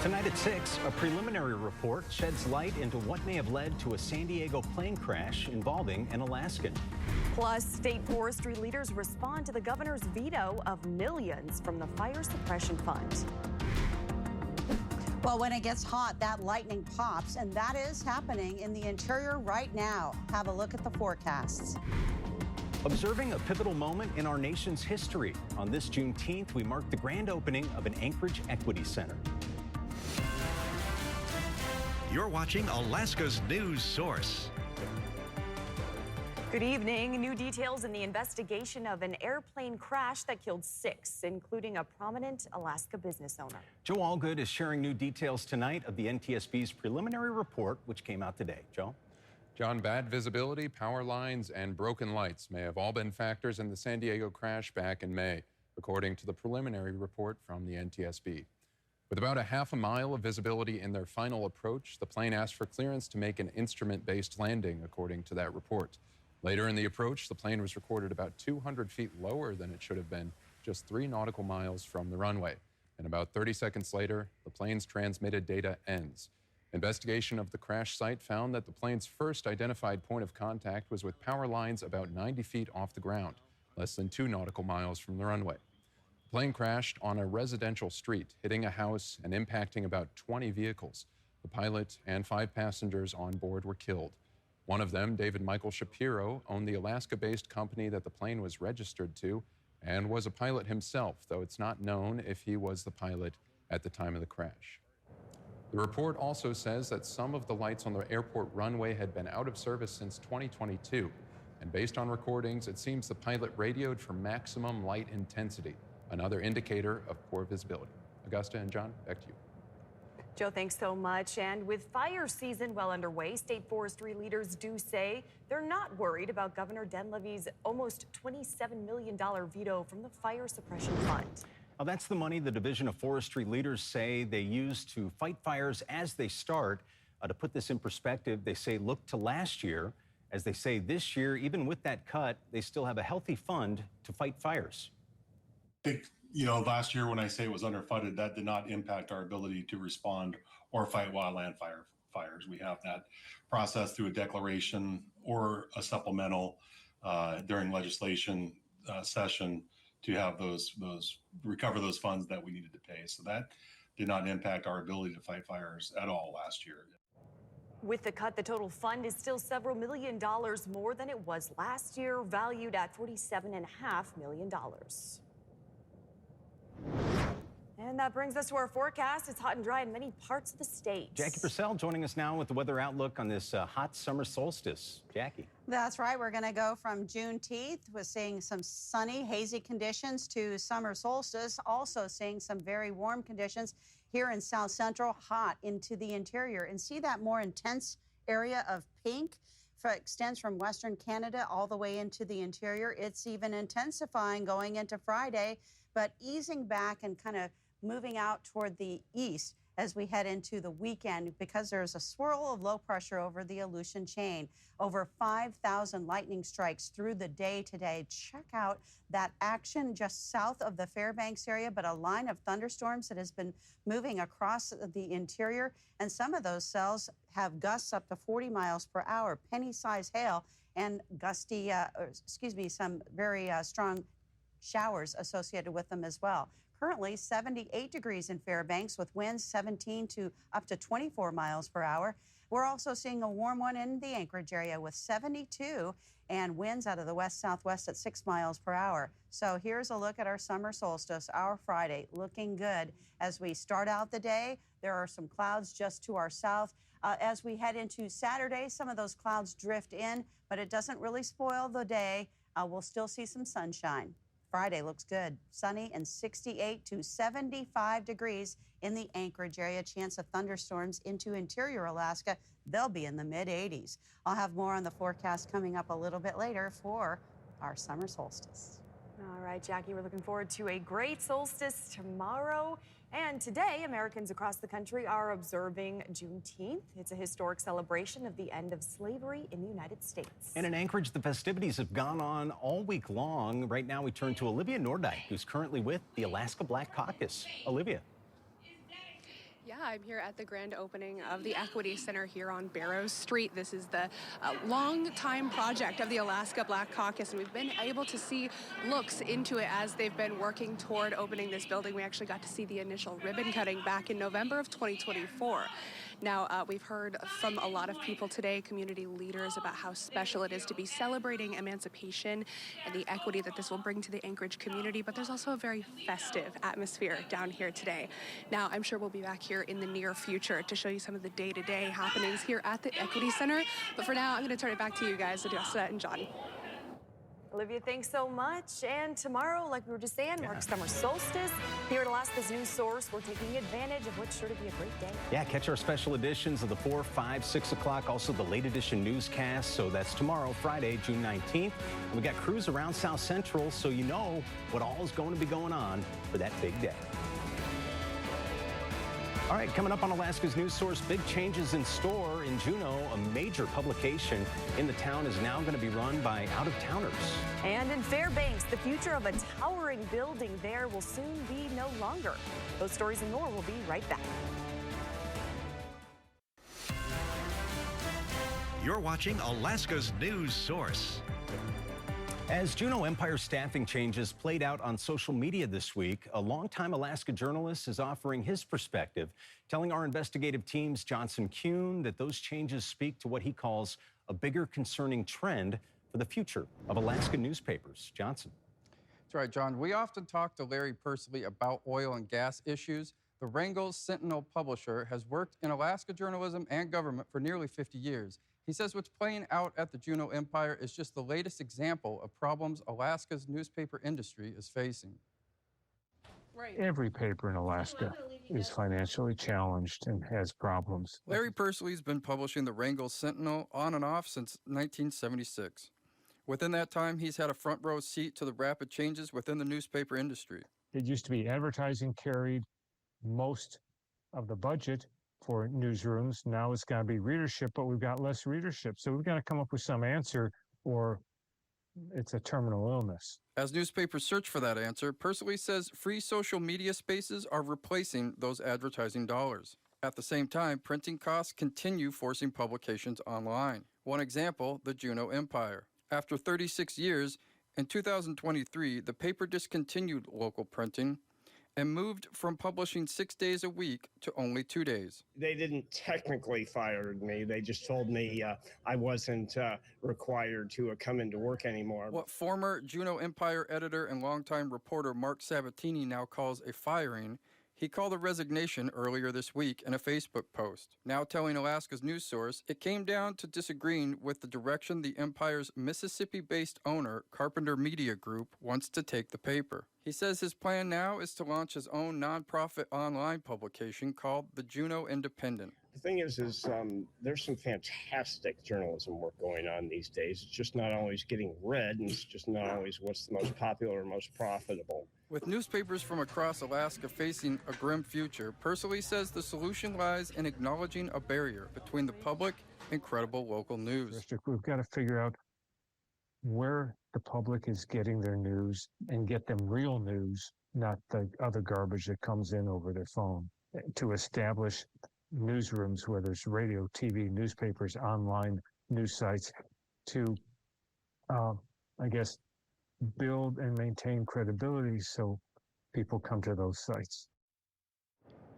Tonight at 6, a preliminary report sheds light into what may have led to a San Diego plane crash involving an Alaskan. Plus, state forestry leaders respond to the governor's veto of millions from the fire suppression fund. Well, when it gets hot, that lightning pops, and that is happening in the interior right now. Have a look at the forecasts. Observing a pivotal moment in our nation's history. On this Juneteenth, we mark the grand opening of an Anchorage Equity Center. You're watching Alaska's news source. Good evening. New details in the investigation of an airplane crash that killed 6, including a prominent Alaska business owner. Joe Allgood is sharing new details tonight of the NTSB's preliminary report, which came out today. Joe? John, bad visibility, power lines, and broken lights may have all been factors in the San Diego crash back in May, according to the preliminary report from the NTSB. With about a half a mile of visibility in their final approach, the plane asked for clearance to make an instrument-based landing, according to that report. Later in the approach, the plane was recorded about 200 feet lower than it should have been, just 3 nautical miles from the runway. And about 30 seconds later, the plane's transmitted data ends. Investigation of the crash site found that the plane's first identified point of contact was with power lines about 90 feet off the ground, less than 2 nautical miles from the runway. The plane crashed on a residential street, hitting a house and impacting about 20 vehicles. The pilot and 5 passengers on board were killed. One of them, David Michael Shapiro, owned the Alaska-based company that the plane was registered to and was a pilot himself, though it's not known if he was the pilot at the time of the crash. The report also says that some of the lights on the airport runway had been out of service since 2022. And based on recordings, it seems the pilot radioed for maximum light intensity, another indicator of poor visibility. Augusta and John, back to you. Joe, thanks so much. And with fire season well underway, state forestry leaders do say they're not worried about Governor Dunleavy's almost $27 million veto from the fire suppression fund. Now, that's the money the Division of Forestry leaders say they use to fight fires as they start. To put this in perspective, they say look to last year. As they say this year, even with that cut, they still have a healthy fund to fight fires. Last year when I say it was underfunded, that did not impact our ability to respond or fight wildland fires. We have that process through a declaration or a supplemental during legislation session to have those recover those funds that we needed to pay. So that did not impact our ability to fight fires at all last year. With the cut, the total fund is still several $1 million more than it was last year, valued at $47.5 million. And that brings us to our forecast. It's hot and dry in many parts of the state. Jackie Purcell joining us now with the weather outlook on this hot summer solstice. Jackie. That's right. We're going to go from Juneteenth with seeing some sunny, hazy conditions to summer solstice, also seeing some very warm conditions here in South Central, hot into the interior. And see that more intense area of pink extends from Western Canada all the way into the interior. It's even intensifying going into Friday, but easing back and kind of moving out toward the east as we head into the weekend because there's a swirl of low pressure over the Aleutian chain. Over 5,000 lightning strikes through the day today. Check out that action just south of the Fairbanks area, but a line of thunderstorms that has been moving across the interior. And some of those cells have gusts up to 40 miles per hour, penny-sized hail, and gusty, some very strong showers associated with them as well. Currently 78 degrees in Fairbanks with winds 17 to up to 24 miles per hour. We're also seeing a warm one in the Anchorage area with 72 and winds out of the west-southwest at 6 miles per hour. So here's a look at our summer solstice, our Friday, looking good. As we start out the day, there are some clouds just to our south. As we head into Saturday, some of those clouds drift in, but it doesn't really spoil the day. We'll still see some sunshine. Friday looks good. Sunny and 68 to 75 degrees in the Anchorage area. Chance of thunderstorms into interior Alaska. They'll be in the mid-80s. I'll have more on the forecast coming up a little bit later for our summer solstice. All right, Jackie, we're looking forward to a great solstice tomorrow. And today, Americans across the country are observing Juneteenth. It's a historic celebration of the end of slavery in the United States. And in Anchorage, the festivities have gone on all week long. Right now, we turn to Olivia Nordyke, who's currently with the Alaska Black Caucus. Olivia. Yeah, I'm here at the grand opening of the Equity Center here on Barrows Street. This is the long-time project of the Alaska Black Caucus, and we've been able to see looks into it as they've been working toward opening this building. We actually got to see the initial ribbon cutting back in November of 2024. Now, we've heard from a lot of people today, community leaders, about how special it is to be celebrating emancipation and the equity that this will bring to the Anchorage community, but there's also a very festive atmosphere down here today. Now, I'm sure we'll be back here in the near future to show you some of the day-to-day happenings here at the Equity Center, but for now, I'm going to turn it back to you guys, Odessa and John. Olivia, thanks so much. And tomorrow, like we were just saying, marks summer solstice. Here at Alaska's News Source, we're taking advantage of what's sure to be a great day. Yeah, catch our special editions of the 4, 5, 6 o'clock, also the late edition newscast. So that's tomorrow, Friday, June 19th. And we got crews around South Central, so you know what all is going to be going on for that big day. All right, coming up on Alaska's News Source, big changes in store. In Juneau, a major publication in the town is now going to be run by out-of-towners. And in Fairbanks, the future of a towering building there will soon be no longer. Those stories and more will be right back. You're watching Alaska's News Source. As Juneau Empire staffing changes played out on social media this week, a longtime Alaska journalist is offering his perspective, telling our investigative team's Johnson Kuhn that those changes speak to what he calls a bigger concerning trend for the future of Alaska newspapers. Johnson. That's right, John. We often talk to Larry Pursley about oil and gas issues. The Wrangell Sentinel publisher has worked in Alaska journalism and government for nearly 50 years. He says what's playing out at the Juneau Empire is just the latest example of problems Alaska's newspaper industry is facing. Right. Every paper in Alaska is financially challenged and has problems. Larry Pursley's been publishing the Wrangell Sentinel on and off since 1976. Within that time, he's had a front row seat to the rapid changes within the newspaper industry. It used to be advertising carried most of the budget for newsrooms. Now it's got to be readership, but we've got less readership. So we've got to come up with some answer, or it's a terminal illness. As newspapers search for that answer, Pursley says free social media spaces are replacing those advertising dollars. At the same time, printing costs continue forcing publications online. One example, the Juneau Empire. After 36 years, in 2023, the paper discontinued local printing and moved from publishing 6 days a week to only 2 days. They didn't technically fire me. They just told me I wasn't required to come into work anymore. What former Juneau Empire editor and longtime reporter Mark Sabatini now calls a firing, he called a resignation earlier this week in a Facebook post. Now telling Alaska's News Source, it came down to disagreeing with the direction the Empire's Mississippi-based owner, Carpenter Media Group, wants to take the paper. He says his plan now is to launch his own nonprofit online publication called the Juneau Independent. The thing is there's some fantastic journalism work going on these days. It's just not always getting read, and it's just not always what's the most popular or most profitable. With newspapers from across Alaska facing a grim future, Pursley says the solution lies in acknowledging a barrier between the public and credible local news. We've got to figure out where the public is getting their news and get them real news, not the other garbage that comes in over their phone. To establish newsrooms, whether it's radio, TV, newspapers, online news sites, to, build and maintain credibility so people come to those sites.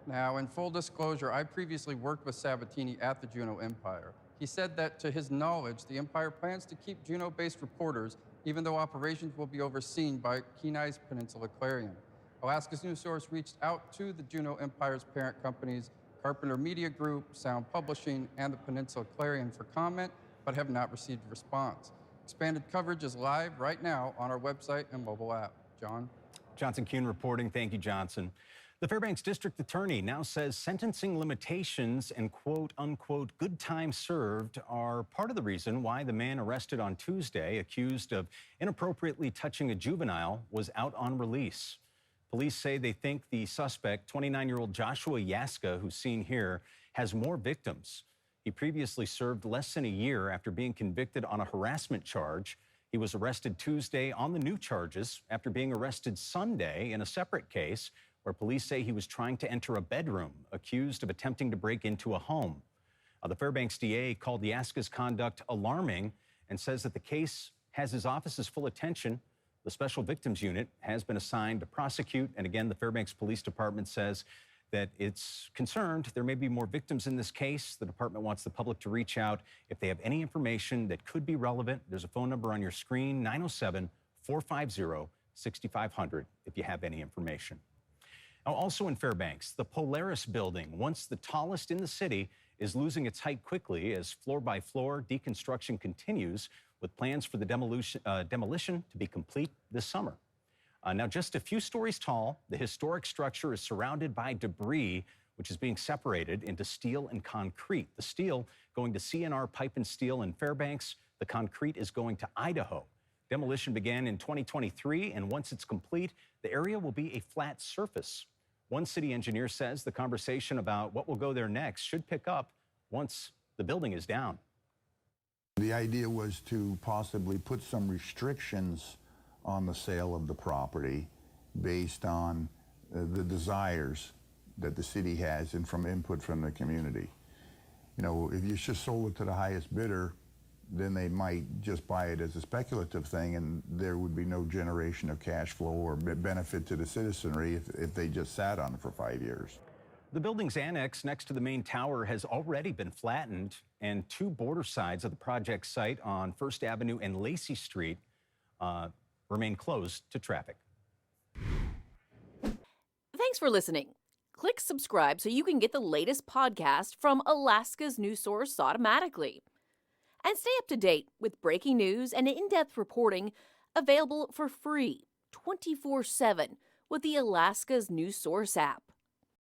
Now, in full disclosure, I previously worked with Sabatini at the Juneau Empire. He said that, to his knowledge, the Empire plans to keep Juneau-based reporters, even though operations will be overseen by Kenai's Peninsula Clarion. Alaska's News Source reached out to the Juneau Empire's parent companies, Carpenter Media Group, Sound Publishing, and the Peninsula Clarion for comment, but have not received a response. Expanded coverage is live right now on our website and mobile app. John? Johnson Kuhn reporting. Thank you, Johnson. The Fairbanks District Attorney now says sentencing limitations and quote-unquote good time served are part of the reason why the man arrested on Tuesday, accused of inappropriately touching a juvenile, was out on release. Police say they think the suspect, 29-year-old Joshua Yaska, who's seen here, has more victims. He previously served less than a year after being convicted on a harassment charge. He was arrested Tuesday on the new charges after being arrested Sunday in a separate case where police say he was trying to enter a bedroom, accused of attempting to break into a home. The Fairbanks DA called the Aska's conduct alarming and says that the case has his office's full attention. The Special Victims Unit has been assigned to prosecute. And again, the Fairbanks Police Department says that it's concerned there may be more victims in this case. The department wants the public to reach out if they have any information that could be relevant. There's a phone number on your screen, 907-450-6500, if you have any information. Now, also in Fairbanks, the Polaris building, once the tallest in the city, is losing its height quickly as floor-by-floor deconstruction continues, with plans for the demolition to be complete this summer. Now, just a few stories tall, the historic structure is surrounded by debris, which is being separated into steel and concrete. The steel going to CNR Pipe and Steel in Fairbanks. The concrete is going to Idaho. Demolition began in 2023, and once it's complete, the area will be a flat surface. One city engineer says the conversation about what will go there next should pick up once the building is down. The idea was to possibly put some restrictions on the sale of the property based on the desires that the city has and from input from the community. You know, if you just sold it to the highest bidder, then they might just buy it as a speculative thing, and there would be no generation of cash flow or benefit to the citizenry if they just sat on it for 5 years. The building's annex next to the main tower has already been flattened, and two border sides of the project site on First Avenue and Lacey Street remain closed to traffic. Thanks for listening. Click subscribe so you can get the latest podcast from Alaska's news source automatically. And stay up to date with breaking news and in-depth reporting available for free 24/7 with the Alaska's news source app.